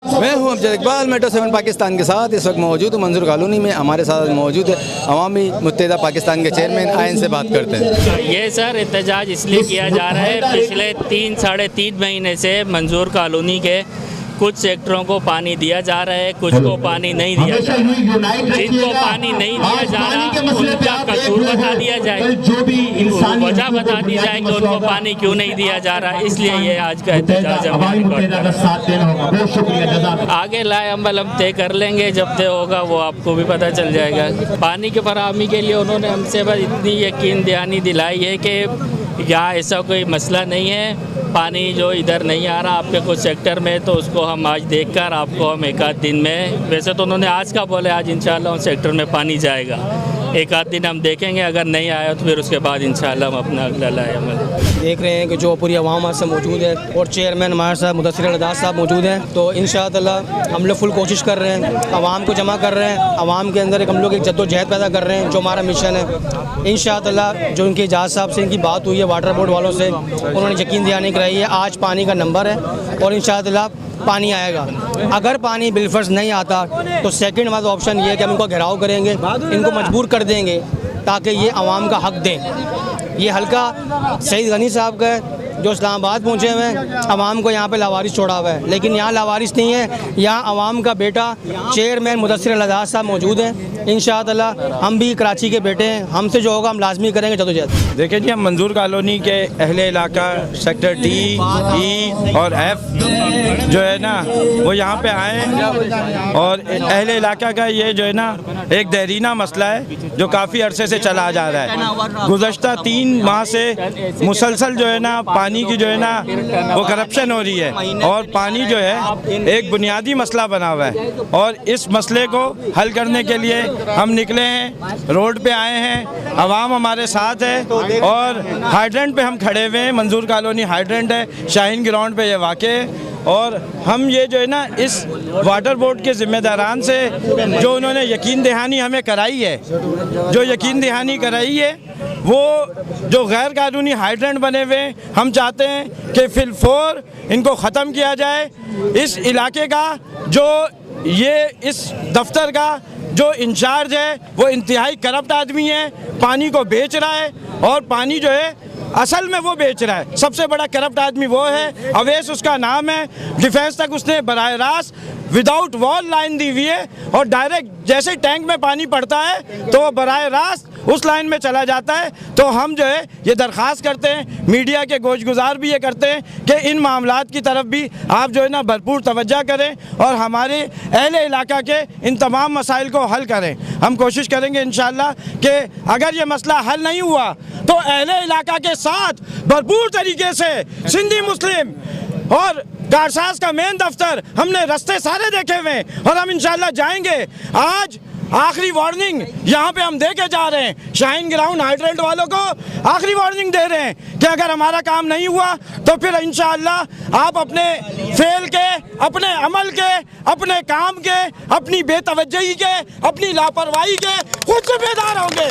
मैं हूं अमजद इकबाल, मेट्रो 7 पाकिस्तान के साथ इस वक्त मौजूद हूं मंजूर कॉलोनी में। हमारे साथ मौजूद है अवामी मुत्तहिदा पाकिस्तान के चेयरमैन, आए इनसे बात करते हैं। ये सर एहतजाज इसलिए किया जा रहा है, पिछले 3-3.5 महीने से मंजूर कॉलोनी के कुछ सेक्टरों को पानी दिया जा रहा है, कुछ को पानी नहीं दिया जा रहा। जिनको पानी नहीं दिया जा रहा उनका कसूर बता दिया जाए, वजह बता दी जाए कि उनको पानी क्यों नहीं दिया जा रहा। इसलिए ये आज का एहतजाज आगे लाए अमल हम तय कर लेंगे, जब तय होगा वो आपको भी पता चल जाएगा। पानी की फराहमी के लिए उन्होंने हमसे बस इतनी यकीन दहानी दिलाई है कि यहाँ ऐसा कोई मसला नहीं है, पानी जो इधर नहीं आ रहा आपके कुछ सेक्टर में, तो उसको हम आज देखकर आपको हम एक आध दिन में, वैसे तो उन्होंने आज का बोले, आज इंशाल्लाह उन सेक्टर में पानी जाएगा। एक आध दिन हम देखेंगे, अगर नहीं आया तो फिर उसके बाद इंशाल्लाह हम अपना अगला लाए अमल। देख रहे हैं कि जो पूरी आवाम हमारे साथ मौजूद है और चेयरमैन हमारे साथ मुदस्सिर अल-अदाद साहब मौजूद हैं, तो इंशाअल्लाह हम लोग फुल कोशिश कर रहे हैं, आवाम को जमा कर रहे हैं, आवाम के अंदर हम लोग एक जद्दोजहद पैदा कर रहे हैं, जो हमारा मिशन है। इंशाअल्लाह जो इनके एजाज साहब से इनकी बात हुई है, वाटर बोर्ड वालों से, उन्होंने यकीन दहानी कराई है, आज पानी का नंबर है और इंशाअल्लाह पानी आएगा। अगर पानी बिलफर्ज नहीं आता तो सेकंड हमारा ऑप्शन ये है कि हम इनको घेराव करेंगे, इनको मजबूर कर देंगे ताकि ये आवाम का हक दें। ये हल्का सईद गनी साहब का है जो इस्लामाबाद पहुँचे हुए हैं, आवाम को यहाँ पे लावारिस छोड़ा हुआ है, लेकिन यहाँ लावारिस नहीं है, यहाँ आवाम का बेटा चेयरमैन मुदस्सिर अल-अदाद साहब मौजूद हैं। इंशाअल्लाह हम भी कराची के बेटे हैं, हमसे जो होगा हम लाजमी करेंगे जदोजहद। देखिए जी, हम मंजूर कॉलोनी के अहले इलाका सेक्टर टी, ई और एफ जो है ना वो यहाँ पे आए और अहले इलाका का ये जो है ना एक देरीना मसला है जो काफ़ी अरसे से चला जा रहा है। गुज़श्ता 3 माह से मुसलसल जो है ना पानी की जो है ना वो करप्शन हो रही है और पानी जो है एक बुनियादी मसला बना हुआ है और इस मसले को हल करने के लिए हम निकले हैं, रोड पे आए हैं, आवाम हमारे साथ है और हाइड्रेंट पे हम खड़े हुए हैं। मंजूर कॉलोनी हाइड्रेंट है, शाहीन ग्राउंड पे ये वाक़ है और हम ये जो है ना इस वाटर बोर्ड के ज़िम्मेदारान से जो उन्होंने यकीन दहानी हमें कराई है, जो यकीन दहानी कराई है वो जो गैर कानूनी हाइड्रेंट बने हुए हम चाहते हैं कि फिलफौर इनको ख़त्म किया जाए। इस इलाके का जो ये इस दफ्तर का जो इंचार्ज है वो इंतहाई करप्ट आदमी है, पानी को बेच रहा है और पानी जो है असल में वो बेच रहा है। सबसे बड़ा करप्ट आदमी वो है, अवैस उसका नाम है। डिफेंस तक उसने बराह रास्त विदाउट वॉल लाइन दी हुई है और डायरेक्ट जैसे टैंक में पानी पड़ता है तो वो बराह रास्त उस लाइन में चला जाता है। तो हम जो है ये दरख्वास्त करते हैं, मीडिया के गोशगुजार भी ये करते हैं कि इन मामलात की तरफ भी आप जो है ना भरपूर तवज्जो करें और हमारे अहले इलाका के इन तमाम मसाइल को हल करें। हम कोशिश करेंगे इंशाअल्लाह कि अगर ये मसला हल नहीं हुआ तो अहले इलाका के साथ भरपूर तरीके से सिंधी मुस्लिम और कारसाज का मेन दफ्तर, हमने रास्ते सारे देखे हुए और हम इंशाअल्लाह जाएंगे। आज आखिरी वार्निंग यहाँ पे हम दे के जा रहे हैं, शाहीन ग्राउंड हाइड्रेंट वालों को आखिरी वार्निंग दे रहे हैं कि अगर हमारा काम नहीं हुआ तो फिर इंशाअल्लाह आप अपने फेल के, अपने अमल के, अपने काम के, अपनी बेतवज्जही के, अपनी लापरवाही के खुद जिम्मेदार होंगे।